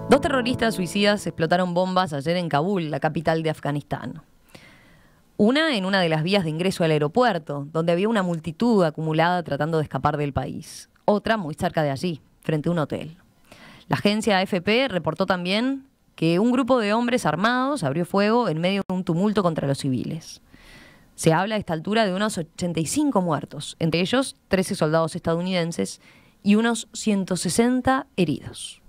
Dos terroristas suicidas explotaron bombas ayer en Kabul, la capital de Afganistán. Una en una de las vías de ingreso al aeropuerto, donde había una multitud acumulada tratando de escapar del país. Otra muy cerca de allí, frente a un hotel. La agencia AFP reportó también que un grupo de hombres armados abrió fuego en medio de un tumulto contra los civiles. Se habla a esta altura de unos 85 muertos, entre ellos 13 soldados estadounidenses y unos 160 heridos.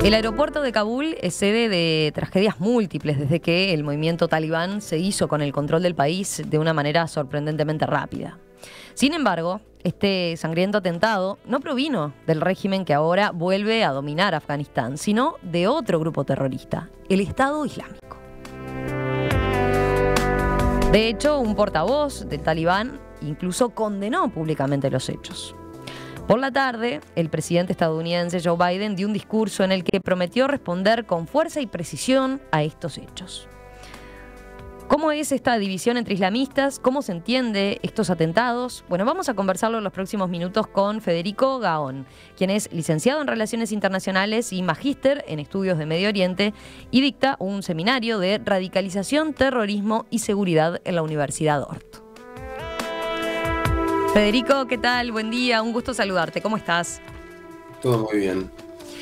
El aeropuerto de Kabul es sede de tragedias múltiples desde que el movimiento talibán se hizo con el control del país de una manera sorprendentemente rápida. Sin embargo, este sangriento atentado no provino del régimen que ahora vuelve a dominar Afganistán, sino de otro grupo terrorista, el Estado Islámico. De hecho, un portavoz del talibán incluso condenó públicamente los hechos. Por la tarde, el presidente estadounidense Joe Biden dio un discurso en el que prometió responder con fuerza y precisión a estos hechos. ¿Cómo es esta división entre islamistas? ¿Cómo se entiende estos atentados? Bueno, vamos a conversarlo en los próximos minutos con Federico Gaón, quien es licenciado en Relaciones Internacionales y magíster en Estudios de Medio Oriente y dicta un seminario de radicalización, terrorismo y seguridad en la Universidad Ort. Federico, ¿qué tal? Buen día, un gusto saludarte. ¿Cómo estás? Todo muy bien.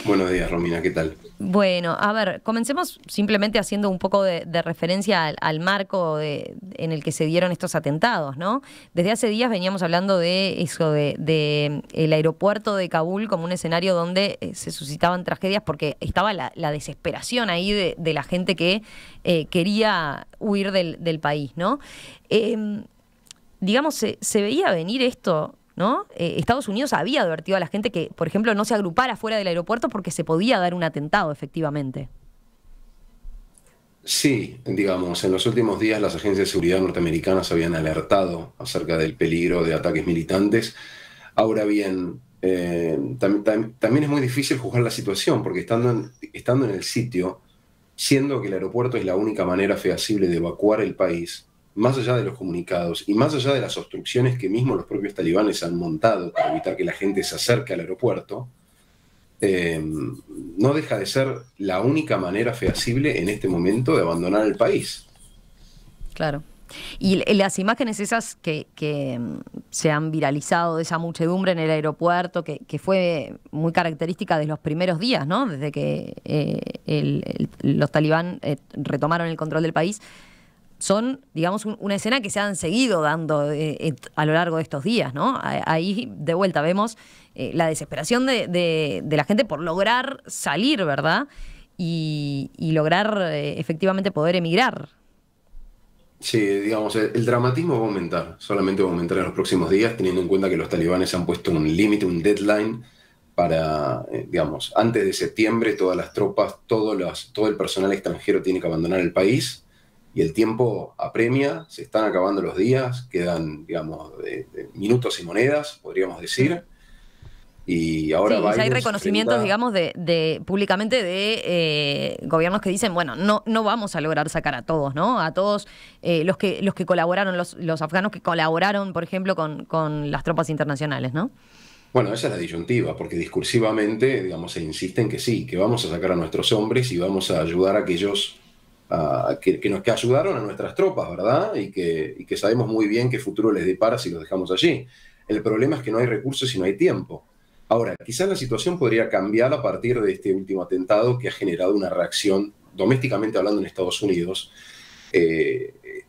Buenos días, Romina, ¿qué tal? Bueno, a ver, comencemos simplemente haciendo un poco de referencia al marco en el que se dieron estos atentados, ¿no? Desde hace días veníamos hablando de eso, de el aeropuerto de Kabul como un escenario donde se suscitaban tragedias porque estaba la desesperación ahí de la gente que quería huir del país, ¿no? Digamos, se veía venir esto, ¿no? Estados Unidos había advertido a la gente que, por ejemplo, no se agrupara fuera del aeropuerto porque se podía dar un atentado, efectivamente. Sí, digamos, en los últimos días las agencias de seguridad norteamericanas habían alertado acerca del peligro de ataques militantes. Ahora bien, también es muy difícil juzgar la situación, porque estando en el sitio, siendo que el aeropuerto es la única manera fehacible de evacuar el país, más allá de los comunicados y más allá de las obstrucciones que mismo los propios talibanes han montado para evitar que la gente se acerque al aeropuerto, no deja de ser la única manera fehacible en este momento de abandonar el país. Claro. Y las imágenes esas que se han viralizado de esa muchedumbre en el aeropuerto, que fue muy característica de los primeros días, ¿no? Desde que los talibán retomaron el control del país, son, digamos, una escena que se han seguido dando a lo largo de estos días, ¿no? Ahí, de vuelta, vemos la desesperación de la gente por lograr salir, ¿verdad? Y lograr efectivamente poder emigrar. Sí, digamos, el dramatismo va a aumentar, solamente va a aumentar en los próximos días, teniendo en cuenta que los talibanes han puesto un límite, un deadline para, digamos, antes de septiembre todas las tropas, todo el personal extranjero tiene que abandonar el país. Y el tiempo apremia, se están acabando los días, quedan, digamos, de minutos y monedas, podríamos decir. Y ahora sí, hay reconocimientos, digamos, públicamente de gobiernos que dicen, bueno, no vamos a lograr sacar a todos, ¿no? A todos los que colaboraron, los afganos que colaboraron, por ejemplo, con las tropas internacionales, ¿no? Bueno, esa es la disyuntiva, porque discursivamente, digamos, se insiste en que sí, que vamos a sacar a nuestros hombres y vamos a ayudar a aquellos que ayudaron a nuestras tropas, ¿verdad? Y que sabemos muy bien qué futuro les depara si los dejamos allí. El problema es que no hay recursos y no hay tiempo. Ahora, quizás la situación podría cambiar a partir de este último atentado que ha generado una reacción, domésticamente hablando, en Estados Unidos.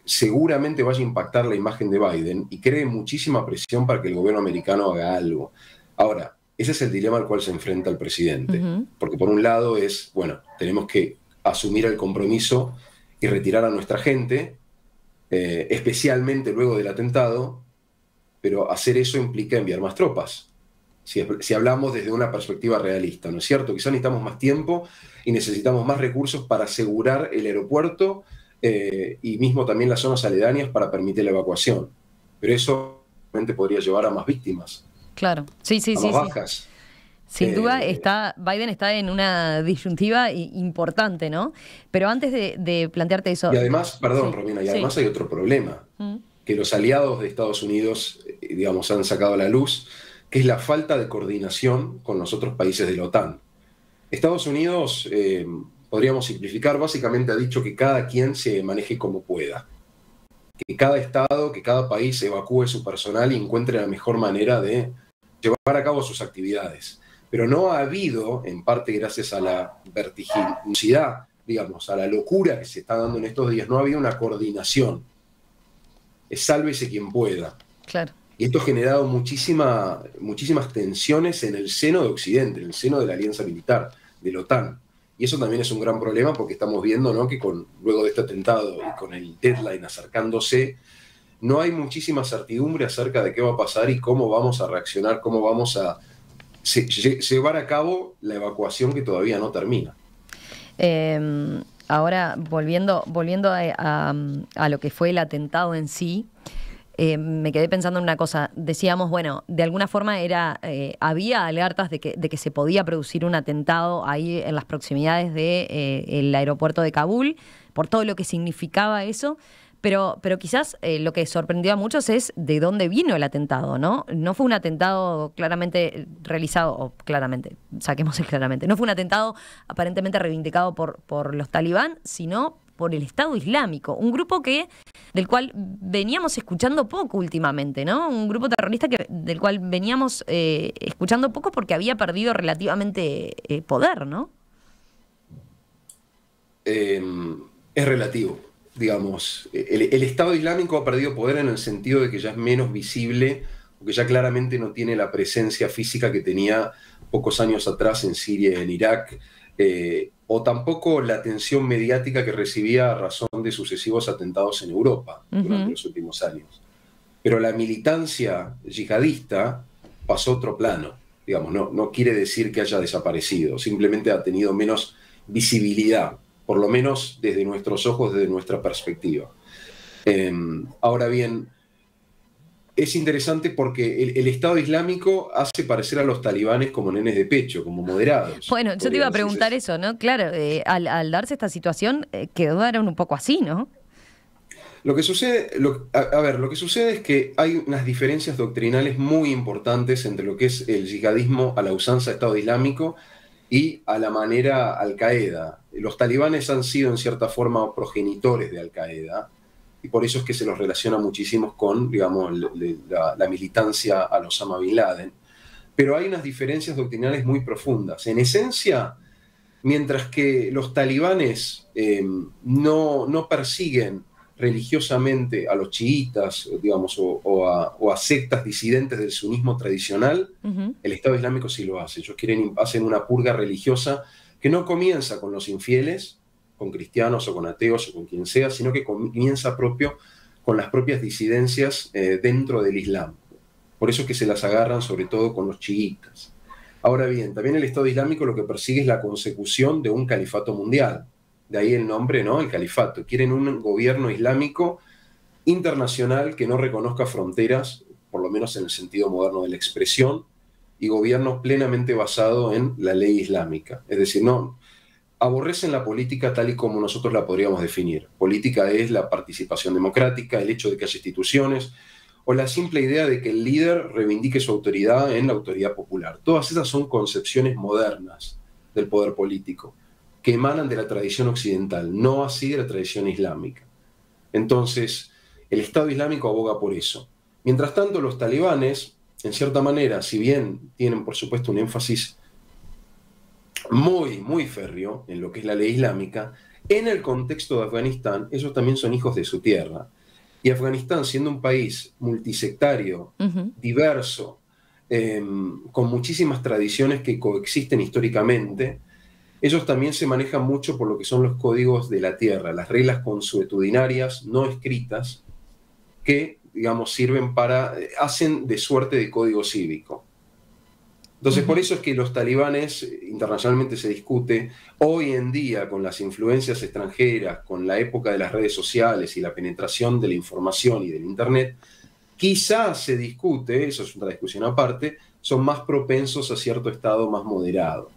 Seguramente vaya a impactar la imagen de Biden y cree muchísima presión para que el gobierno americano haga algo. Ahora, ese es el dilema al cual se enfrenta el presidente. Porque por un lado es, bueno, tenemos que asumir el compromiso y retirar a nuestra gente, especialmente luego del atentado, pero hacer eso implica enviar más tropas. Si hablamos desde una perspectiva realista, ¿no es cierto? Quizás necesitamos más tiempo y necesitamos más recursos para asegurar el aeropuerto y mismo también las zonas aledañas para permitir la evacuación. Pero eso realmente podría llevar a más víctimas. Claro, sí. A más bajas. Sin duda, Biden está en una disyuntiva importante, ¿no? Pero antes de plantearte eso... Y además, perdón, Romina, además hay otro problema, que los aliados de Estados Unidos, digamos, han sacado a la luz que es la falta de coordinación con los otros países de la OTAN. Estados Unidos, podríamos simplificar, básicamente ha dicho que cada quien se maneje como pueda, que cada estado, que cada país evacúe su personal y encuentre la mejor manera de llevar a cabo sus actividades. Pero no ha habido, en parte gracias a la vertiginosidad, digamos, a la locura que se está dando en estos días, no ha habido una coordinación. Es sálvese quien pueda. Claro. Y esto ha generado muchísimas tensiones en el seno de Occidente, en el seno de la alianza militar, de la OTAN. Y eso también es un gran problema porque estamos viendo, ¿no?, que luego de este atentado y con el deadline acercándose, no hay muchísima certidumbre acerca de qué va a pasar y cómo vamos a reaccionar, cómo vamos a llevar a cabo la evacuación que todavía no termina. Ahora, volviendo a lo que fue el atentado en sí, me quedé pensando en una cosa. Decíamos, bueno, de alguna forma había alertas de que se podía producir un atentado ahí en las proximidades del aeropuerto de Kabul, por todo lo que significaba eso. Pero quizás lo que sorprendió a muchos es de dónde vino el atentado, ¿no? No fue un atentado claramente realizado, o claramente, saquemos el claramente, no fue un atentado aparentemente reivindicado por los talibán, sino por el Estado Islámico, un grupo del cual veníamos escuchando poco últimamente, ¿no? Un grupo terrorista del cual veníamos escuchando poco porque había perdido relativamente poder, ¿no? Es relativo. Digamos, el Estado Islámico ha perdido poder en el sentido de que ya es menos visible, porque ya claramente no tiene la presencia física que tenía pocos años atrás en Siria y en Irak, o tampoco la atención mediática que recibía a razón de sucesivos atentados en Europa durante los últimos años. Pero la militancia yihadista pasó a otro plano, digamos, no quiere decir que haya desaparecido, simplemente ha tenido menos visibilidad, por lo menos desde nuestros ojos, desde nuestra perspectiva. Ahora bien, es interesante porque el Estado Islámico hace parecer a los talibanes como nenes de pecho, como moderados. Bueno, yo te iba a preguntar eso, ¿no? Claro, al darse esta situación, quedaron un poco así, ¿no? Lo que sucede, lo que sucede es que hay unas diferencias doctrinales muy importantes entre lo que es el yihadismo a la usanza Estado Islámico y a la manera Al-Qaeda. Los talibanes han sido en cierta forma progenitores de Al-Qaeda y por eso es que se los relaciona muchísimo con, digamos, la militancia a Osama Bin Laden. Pero hay unas diferencias doctrinales muy profundas. En esencia, mientras que los talibanes no persiguen religiosamente a los chiitas, digamos, o a sectas disidentes del sunismo tradicional, el Estado Islámico sí lo hace. Ellos hacen una purga religiosa que no comienza con los infieles, con cristianos o con ateos o con quien sea, sino que comienza con las propias disidencias dentro del Islam. Por eso es que se las agarran sobre todo con los chiitas. Ahora bien, también el Estado Islámico lo que persigue es la consecución de un califato mundial. De ahí el nombre, ¿no? El califato. Quieren un gobierno islámico internacional que no reconozca fronteras, por lo menos en el sentido moderno de la expresión, y gobierno plenamente basado en la ley islámica. Es decir, no aborrecen la política tal y como nosotros la podríamos definir. Política es la participación democrática, el hecho de que haya instituciones, o la simple idea de que el líder reivindique su autoridad en la autoridad popular. Todas esas son concepciones modernas del poder político, que emanan de la tradición occidental, no así de la tradición islámica. Entonces, el Estado Islámico aboga por eso. Mientras tanto, los talibanes, en cierta manera, si bien tienen, por supuesto, un énfasis muy, muy férreo en lo que es la ley islámica, en el contexto de Afganistán, ellos también son hijos de su tierra. Y Afganistán, siendo un país multisectario, diverso, con muchísimas tradiciones que coexisten históricamente, ellos también se manejan mucho por lo que son los códigos de la tierra, las reglas consuetudinarias no escritas que, digamos, hacen de suerte de código cívico. Entonces, por eso es que los talibanes, internacionalmente se discute, hoy en día con las influencias extranjeras, con la época de las redes sociales y la penetración de la información y del Internet, quizás se discute, eso es otra discusión aparte, son más propensos a cierto estado más moderado.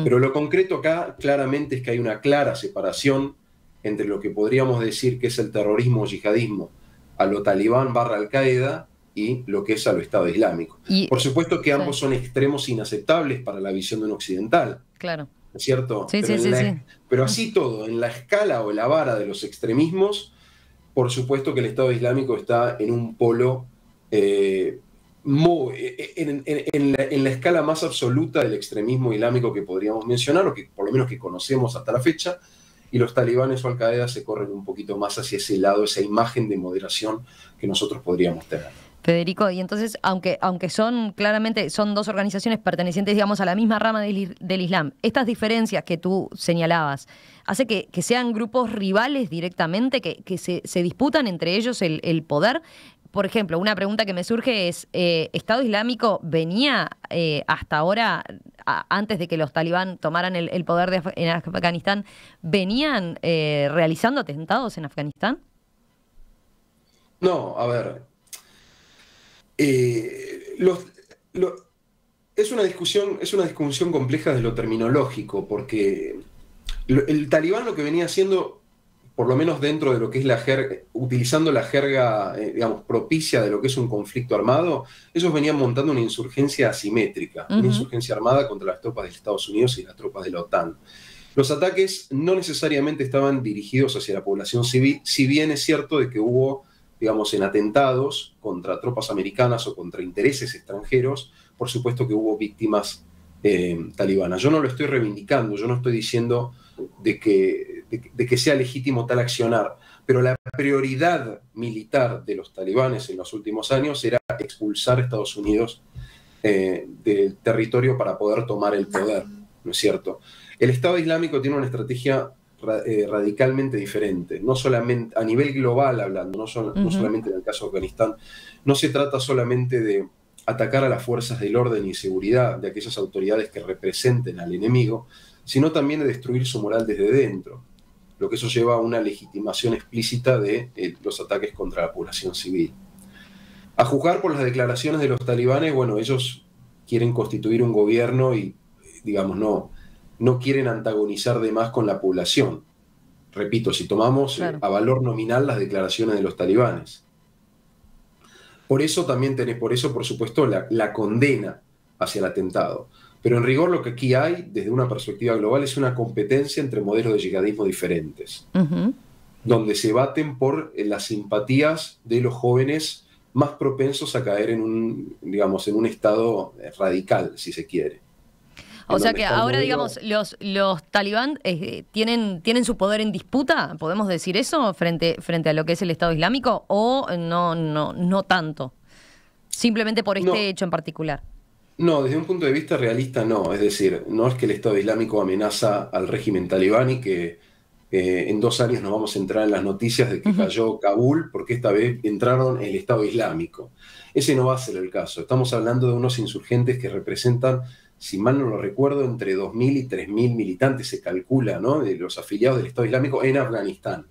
Pero lo concreto acá claramente es que hay una clara separación entre lo que podríamos decir que es el terrorismo o yihadismo a lo talibán / Al-Qaeda y lo que es al Estado Islámico. Por supuesto que ambos sí, son extremos inaceptables para la visión de un occidental, claro. ¿no es cierto? Sí, sí, sí, sí. Pero así todo, en la escala o la vara de los extremismos, por supuesto que el Estado Islámico está en un polo, en la escala más absoluta del extremismo islámico que podríamos mencionar, o que por lo menos que conocemos hasta la fecha, y los talibanes o Al-Qaeda se corren un poquito más hacia ese lado, esa imagen de moderación que nosotros podríamos tener. Federico, y entonces, aunque claramente son dos organizaciones pertenecientes, digamos, a la misma rama del Islam, estas diferencias que tú señalabas, ¿hace que sean grupos rivales directamente, que se disputan entre ellos el poder? Por ejemplo, una pregunta que me surge es, ¿Estado Islámico venía hasta ahora, antes de que los talibán tomaran el poder en Afganistán, venían realizando atentados en Afganistán? No, a ver, es una discusión compleja de lo terminológico, porque el talibán lo que venía haciendo, por lo menos dentro de lo que es la jerga, utilizando la jerga, digamos, propicia de lo que es un conflicto armado, ellos venían montando una insurgencia asimétrica, una insurgencia armada contra las tropas de Estados Unidos y las tropas de la OTAN. Los ataques no necesariamente estaban dirigidos hacia la población civil, si bien es cierto de que hubo, digamos, en atentados contra tropas americanas o contra intereses extranjeros, por supuesto que hubo víctimas talibanas. Yo no lo estoy reivindicando, yo no estoy diciendo de que sea legítimo tal accionar, pero la prioridad militar de los talibanes en los últimos años era expulsar a Estados Unidos del territorio para poder tomar el poder, ¿no es cierto? El Estado Islámico tiene una estrategia radicalmente diferente, no solamente a nivel global hablando, no solamente en el caso de Afganistán. No se trata solamente de atacar a las fuerzas del orden y seguridad de aquellas autoridades que representen al enemigo, sino también de destruir su moral desde dentro, lo que eso lleva a una legitimación explícita de los ataques contra la población civil. A juzgar por las declaraciones de los talibanes, bueno, ellos quieren constituir un gobierno y, digamos, no quieren antagonizar de más con la población. Repito, si tomamos a valor nominal las declaraciones de los talibanes. Por eso, por supuesto, la condena hacia el atentado. Pero en rigor lo que aquí hay, desde una perspectiva global, es una competencia entre modelos de yihadismo diferentes, donde se baten por las simpatías de los jóvenes más propensos a caer en un estado radical, si se quiere. O sea que ahora, digamos, los talibán tienen su poder en disputa, ¿podemos decir eso, frente a lo que es el Estado Islámico? ¿O no tanto? Simplemente por este hecho en particular. No, desde un punto de vista realista no. Es decir, no es que el Estado Islámico amenaza al régimen talibán y que en 2 años nos vamos a entrar en las noticias de que cayó Kabul porque esta vez entraron el Estado Islámico. Ese no va a ser el caso. Estamos hablando de unos insurgentes que representan, si mal no lo recuerdo, entre 2.000 y 3.000 militantes, se calcula, ¿no?, de los afiliados del Estado Islámico en Afganistán.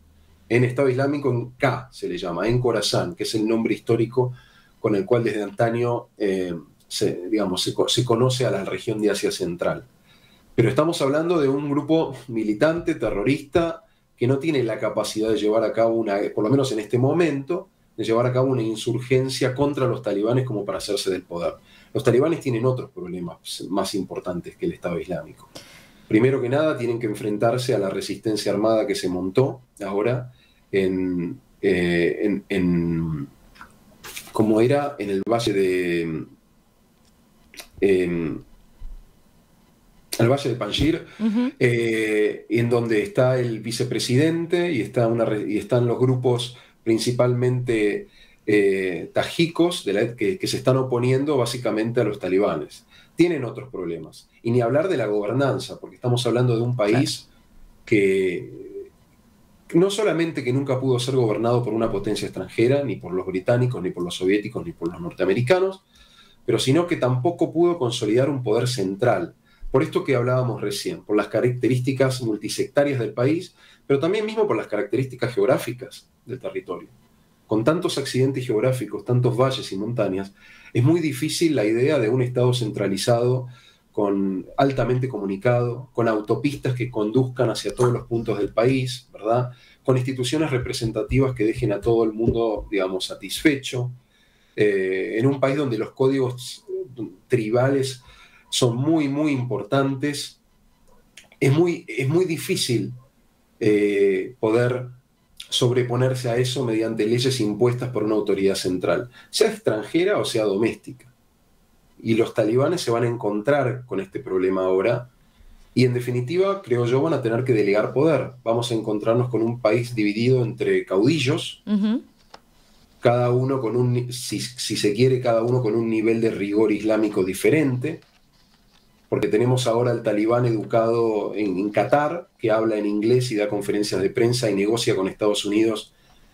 En Estado Islámico en K se le llama, en Khorasan, que es el nombre histórico con el cual desde antaño se conoce a la región de Asia Central. Pero estamos hablando de un grupo militante, terrorista, que no tiene la capacidad de llevar a cabo por lo menos en este momento, de llevar a cabo una insurgencia contra los talibanes como para hacerse del poder. Los talibanes tienen otros problemas más importantes que el Estado Islámico. Primero que nada, tienen que enfrentarse a la resistencia armada que se montó ahora como era en el valle de Panjshir, en donde está el vicepresidente y están los grupos principalmente tajicos que se están oponiendo básicamente a los talibanes. Tienen otros problemas. Y ni hablar de la gobernanza, porque estamos hablando de un país que no solamente que nunca pudo ser gobernado por una potencia extranjera, ni por los británicos, ni por los soviéticos, ni por los norteamericanos, pero sino que tampoco pudo consolidar un poder central. Por esto que hablábamos recién, por las características multisectarias del país, pero también mismo por las características geográficas del territorio. Con tantos accidentes geográficos, tantos valles y montañas, es muy difícil la idea de un Estado centralizado, altamente comunicado, con autopistas que conduzcan hacia todos los puntos del país, ¿verdad?, con instituciones representativas que dejen a todo el mundo, digamos, satisfecho. en un país donde los códigos tribales son muy, muy importantes, es muy difícil poder sobreponerse a eso mediante leyes impuestas por una autoridad central, sea extranjera o sea doméstica. Y los talibanes se van a encontrar con este problema ahora, y en definitiva, creo yo, van a tener que delegar poder. Vamos a encontrarnos con un país dividido entre caudillos, cada uno con si se quiere, cada uno con un nivel de rigor islámico diferente, porque tenemos ahora al talibán educado en Qatar, que habla en inglés y da conferencias de prensa y negocia con Estados Unidos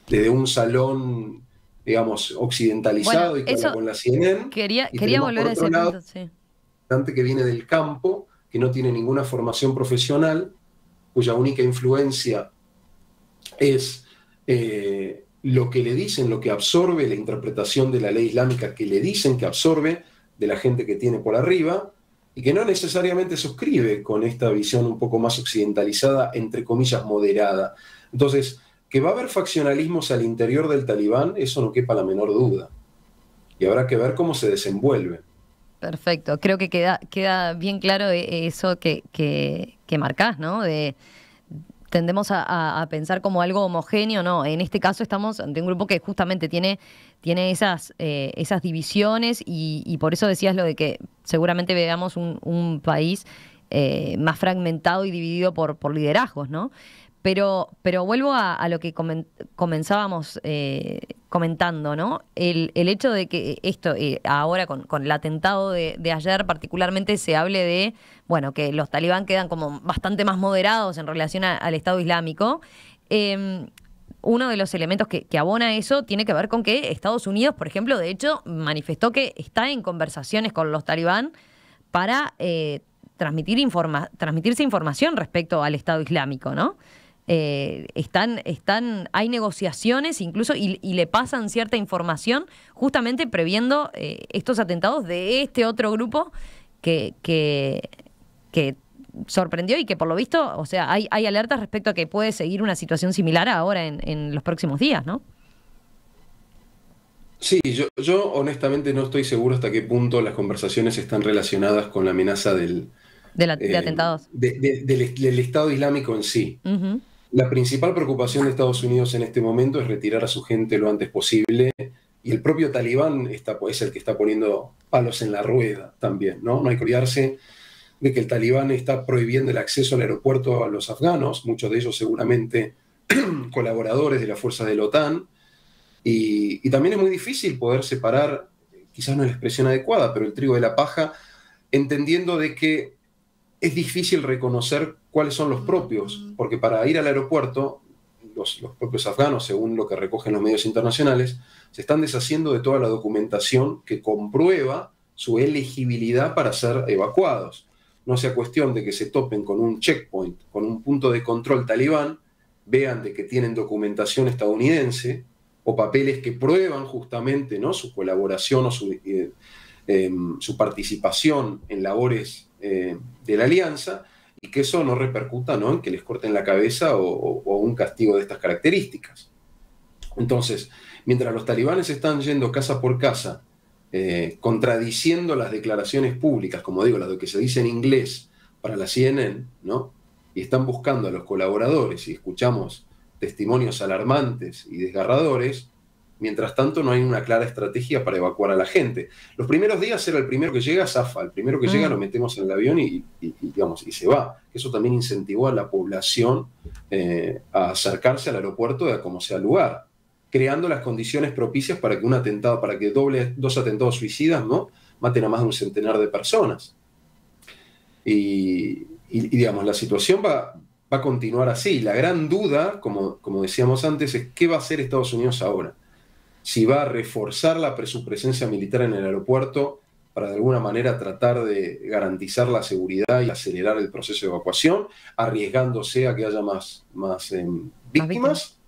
desde un salón, digamos, occidentalizado, Bueno, y que habla con la CNN. Quería tenemos, volver por a otro ese lado, punto, sí. gente que viene del campo, que no tiene ninguna formación profesional, cuya única influencia es lo que le dicen, lo que absorbe, la interpretación de la ley islámica que le dicen que absorbe de la gente que tiene por arriba, y que no necesariamente suscribe con esta visión un poco más occidentalizada, entre comillas, moderada. Entonces, que va a haber faccionalismos al interior del talibán, eso no quepa la menor duda. Y habrá que ver cómo se desenvuelve. Perfecto, creo que queda bien claro eso que marcás, ¿no? Tendemos a pensar como algo homogéneo, no, en este caso estamos ante un grupo que justamente tiene esas divisiones, y por eso decías lo de que seguramente veamos un país más fragmentado y dividido por liderazgos, ¿no? Pero vuelvo a lo que comenzábamos comentando, ¿no? El hecho de que esto, ahora con el atentado de ayer particularmente, se hable de, bueno, que los talibán quedan como bastante más moderados en relación al Estado Islámico. Uno de los elementos que abona eso tiene que ver con que Estados Unidos, por ejemplo, de hecho, manifestó que está en conversaciones con los talibán para transmitirse información respecto al Estado Islámico, ¿no? Hay negociaciones incluso, y le pasan cierta información justamente previendo estos atentados de este otro grupo que sorprendió, y que por lo visto, o sea, hay alertas respecto a que puede seguir una situación similar ahora en los próximos días, ¿no? Sí, yo honestamente no estoy seguro hasta qué punto las conversaciones están relacionadas con la amenaza De atentados. del Estado Islámico en sí. Uh-huh. La principal preocupación de Estados Unidos en este momento es retirar a su gente lo antes posible, y el propio talibán es el que está poniendo palos en la rueda también, ¿no? No hay que olvidarse de que el talibán está prohibiendo el acceso al aeropuerto a los afganos, muchos de ellos seguramente colaboradores de las fuerzas de la OTAN, y también es muy difícil poder separar, quizás no es la expresión adecuada, pero el trigo de la paja, entendiendo de que es difícil reconocer cuáles son los propios, porque para ir al aeropuerto, los propios afganos, según lo que recogen los medios internacionales, se están deshaciendo de toda la documentación que comprueba su elegibilidad para ser evacuados. No sea cuestión de que se topen con un checkpoint, con un punto de control talibán, vean de que tienen documentación estadounidense o papeles que prueban justamente, ¿no?, su colaboración o su participación en labores de la alianza, y que eso no repercuta, ¿no?, en que les corten la cabeza o un castigo de estas características. Entonces, mientras los talibanes están yendo casa por casa, contradiciendo las declaraciones públicas, como digo, las de que se dice en inglés para la CNN, ¿no?, y están buscando a los colaboradores, y escuchamos testimonios alarmantes y desgarradores, mientras tanto no hay una clara estrategia para evacuar a la gente. Los primeros días era el primero que llega, zafa, el primero que llega lo metemos en el avión y se va. Eso también incentivó a la población a acercarse al aeropuerto a como sea el lugar, creando las condiciones propicias para que un atentado, para que dos atentados suicidas, ¿no?, maten a más de un centenar de personas. Y digamos, la situación va a continuar así. La gran duda, como decíamos antes, es qué va a hacer Estados Unidos ahora. Si va a reforzar su presencia militar en el aeropuerto para de alguna manera tratar de garantizar la seguridad y acelerar el proceso de evacuación, arriesgándose a que haya más víctimas,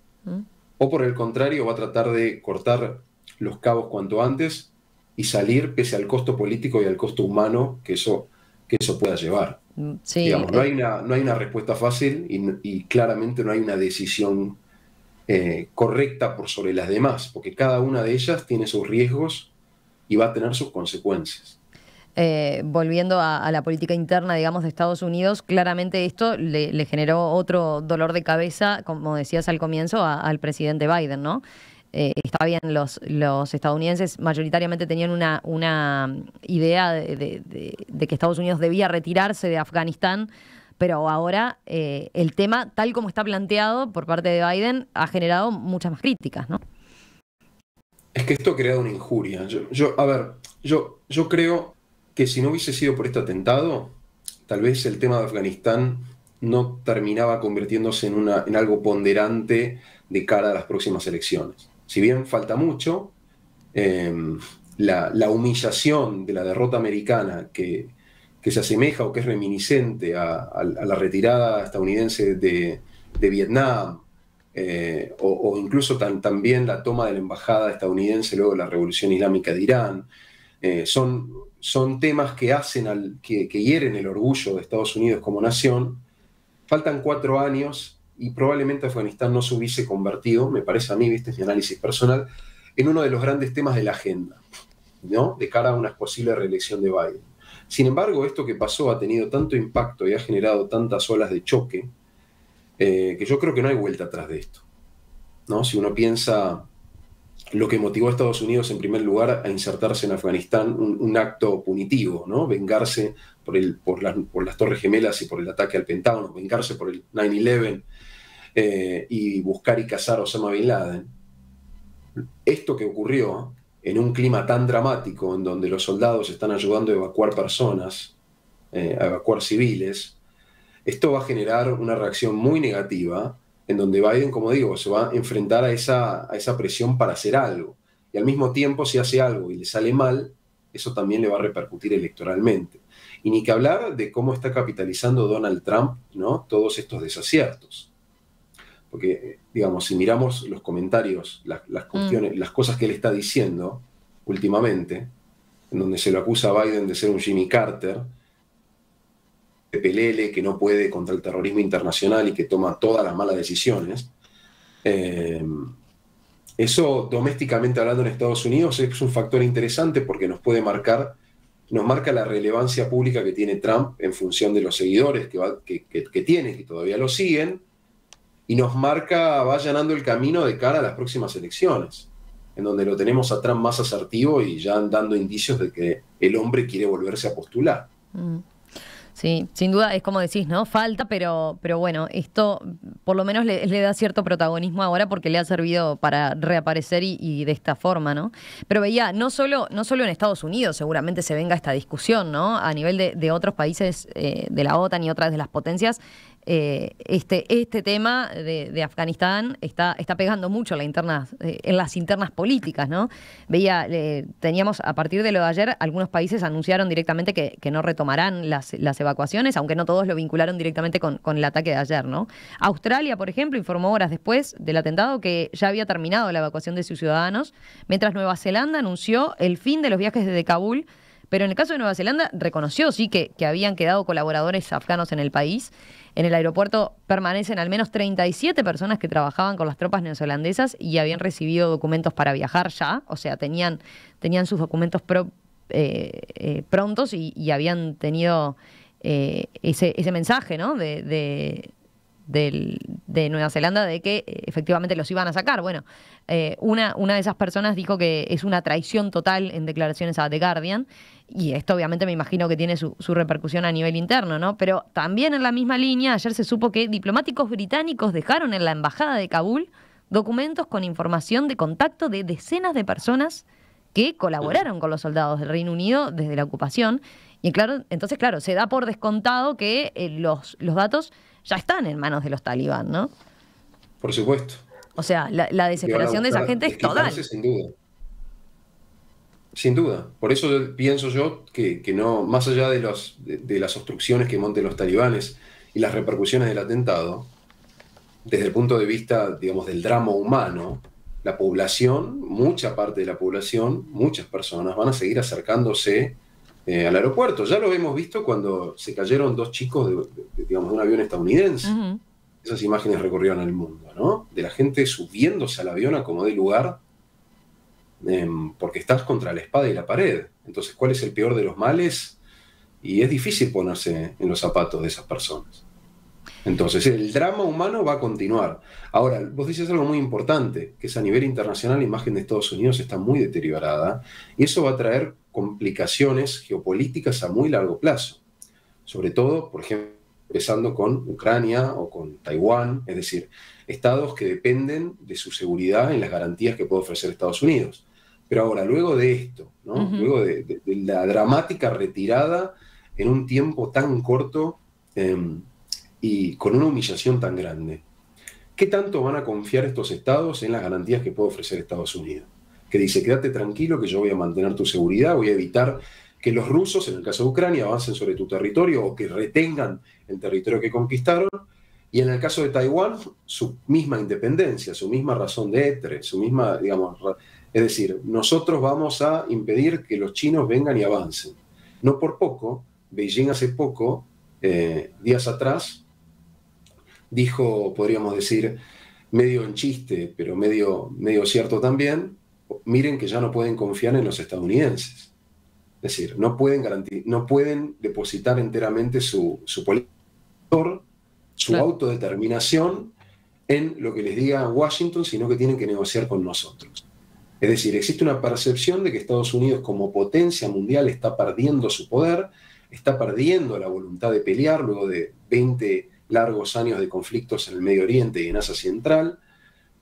o por el contrario va a tratar de cortar los cabos cuanto antes y salir pese al costo político y al costo humano que eso pueda llevar. Sí, digamos, no hay una respuesta fácil, y claramente no hay una decisión correcta por sobre las demás, porque cada una de ellas tiene sus riesgos y va a tener sus consecuencias. Volviendo a la política interna, digamos, de Estados Unidos, claramente esto le generó otro dolor de cabeza, como decías al comienzo, al presidente Biden, ¿no? Está bien, los estadounidenses mayoritariamente tenían una idea de que Estados Unidos debía retirarse de Afganistán, pero ahora el tema, tal como está planteado por parte de Biden, ha generado muchas más críticas, ¿no? Es que esto ha creado una injuria. Yo creo que si no hubiese sido por este atentado, tal vez el tema de Afganistán no terminaba convirtiéndose en algo ponderante de cara a las próximas elecciones. Si bien falta mucho, la humillación de la derrota americana que se asemeja o que es reminiscente a la retirada estadounidense de Vietnam, o incluso también la toma de la embajada estadounidense luego de la Revolución Islámica de Irán, son temas que hacen que hieren el orgullo de Estados Unidos como nación. Faltan 4 años y probablemente Afganistán no se hubiese convertido, me parece a mí, este es mi análisis personal, en uno de los grandes temas de la agenda, ¿no? De cara a una posible reelección de Biden. Sin embargo, esto que pasó ha tenido tanto impacto y ha generado tantas olas de choque que yo creo que no hay vuelta atrás de esto, ¿no? Si uno piensa lo que motivó a Estados Unidos en primer lugar a insertarse en Afganistán, un acto punitivo, ¿no? Vengarse por las Torres Gemelas y por el ataque al Pentágono, vengarse por el 9/11 y buscar y cazar a Osama Bin Laden. Esto que ocurrió en un clima tan dramático, en donde los soldados están ayudando a evacuar personas, a evacuar civiles, esto va a generar una reacción muy negativa, en donde Biden, como digo, se va a enfrentar a esa presión para hacer algo. Y al mismo tiempo, si hace algo y le sale mal, eso también le va a repercutir electoralmente. Y ni que hablar de cómo está capitalizando Donald Trump, ¿no? Todos estos desaciertos. Porque, digamos, si miramos los comentarios, las cuestiones, las cosas que él está diciendo últimamente, en donde se lo acusa a Biden de ser un Jimmy Carter, de pelele, que no puede contra el terrorismo internacional y que toma todas las malas decisiones. Eso, domésticamente hablando en Estados Unidos, es un factor interesante porque nos marca la relevancia pública que tiene Trump en función de los seguidores que tiene, que todavía lo siguen, y va allanando el camino de cara a las próximas elecciones, en donde lo tenemos a Trump más asertivo y ya dando indicios de que el hombre quiere volverse a postular. Sí, sin duda es como decís, ¿no? Falta, pero bueno, esto por lo menos le da cierto protagonismo ahora porque le ha servido para reaparecer y de esta forma, ¿no? Pero veía, no solo en Estados Unidos seguramente se venga esta discusión, ¿no? A nivel de otros países de la OTAN y otras de las potencias, este tema de Afganistán está pegando mucho en las internas políticas, ¿no? Veía, teníamos a partir de lo de ayer, algunos países anunciaron directamente que no retomarán las evacuaciones, aunque no todos lo vincularon directamente con el ataque de ayer, ¿no? Australia, por ejemplo, informó horas después del atentado que ya había terminado la evacuación de sus ciudadanos, mientras Nueva Zelanda anunció el fin de los viajes desde Kabul. Pero en el caso de Nueva Zelanda reconoció, sí, que habían quedado colaboradores afganos en el país. En el aeropuerto permanecen al menos 37 personas que trabajaban con las tropas neozelandesas y habían recibido documentos para viajar ya. O sea, tenían sus documentos prontos y habían tenido ese mensaje, ¿no? de Nueva Zelanda de que efectivamente los iban a sacar. Bueno, una de esas personas dijo que es una traición total en declaraciones a The Guardian, y esto obviamente me imagino que tiene su repercusión a nivel interno, ¿no? Pero también en la misma línea, ayer se supo que diplomáticos británicos dejaron en la embajada de Kabul documentos con información de contacto de decenas de personas que colaboraron con los soldados del Reino Unido desde la ocupación. Y claro, entonces, claro, se da por descontado que los datos ya están en manos de los talibán, ¿no? Por supuesto. O sea, la desesperación de esa gente es total. Sin duda. Sin duda. Por eso pienso yo que no, más allá de las obstrucciones que monten los talibanes y las repercusiones del atentado, desde el punto de vista, digamos, del drama humano, la población, mucha parte de la población, muchas personas van a seguir acercándose al aeropuerto. Ya lo hemos visto cuando se cayeron 2 chicos de un avión estadounidense. Uh-huh. Esas imágenes recorrieron el mundo, ¿no? de la gente subiéndose al avión a como dé lugar, porque estás contra la espada y la pared. Entonces, ¿cuál es el peor de los males? Y es difícil ponerse en los zapatos de esas personas. Entonces, el drama humano va a continuar. Ahora, vos dices algo muy importante, que es a nivel internacional la imagen de Estados Unidos está muy deteriorada, y eso va a traer complicaciones geopolíticas a muy largo plazo. Sobre todo, por ejemplo, empezando con Ucrania o con Taiwán, es decir, estados que dependen de su seguridad en las garantías que puede ofrecer Estados Unidos. Pero ahora, luego de esto, ¿no? Luego de la dramática retirada en un tiempo tan corto, y con una humillación tan grande, ¿qué tanto van a confiar estos estados en las garantías que puede ofrecer Estados Unidos? Que dice, quédate tranquilo que yo voy a mantener tu seguridad, voy a evitar que los rusos, en el caso de Ucrania, avancen sobre tu territorio o que retengan el territorio que conquistaron, y en el caso de Taiwán, su misma independencia, su misma razón de être, su misma, digamos, es decir, nosotros vamos a impedir que los chinos vengan y avancen. No por poco, Beijing hace poco, días atrás, dijo, podríamos decir, medio en chiste, pero medio cierto también, miren que ya no pueden confiar en los estadounidenses. Es decir, no pueden depositar enteramente su autodeterminación en lo que les diga Washington, sino que tienen que negociar con nosotros. Es decir, existe una percepción de que Estados Unidos como potencia mundial está perdiendo su poder, está perdiendo la voluntad de pelear luego de 20 largos años de conflictos en el Medio Oriente y en Asia Central,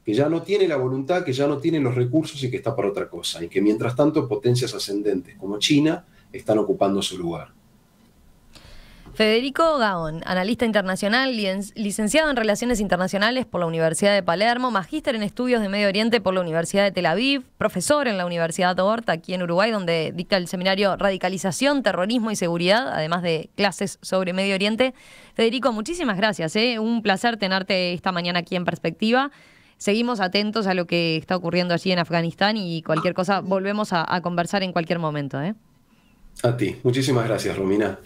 que ya no tiene la voluntad, que ya no tiene los recursos y que está para otra cosa, y que mientras tanto potencias ascendentes como China están ocupando su lugar. Federico Gaón, analista internacional, licenciado en Relaciones Internacionales por la Universidad de Palermo, magíster en Estudios de Medio Oriente por la Universidad de Tel Aviv, profesor en la Universidad Oberta, aquí en Uruguay, donde dicta el seminario Radicalización, Terrorismo y Seguridad, además de clases sobre Medio Oriente. Federico, muchísimas gracias. Un placer tenerte esta mañana aquí en Perspectiva. Seguimos atentos a lo que está ocurriendo allí en Afganistán y cualquier cosa volvemos a conversar en cualquier momento. A ti. Muchísimas gracias, Romina.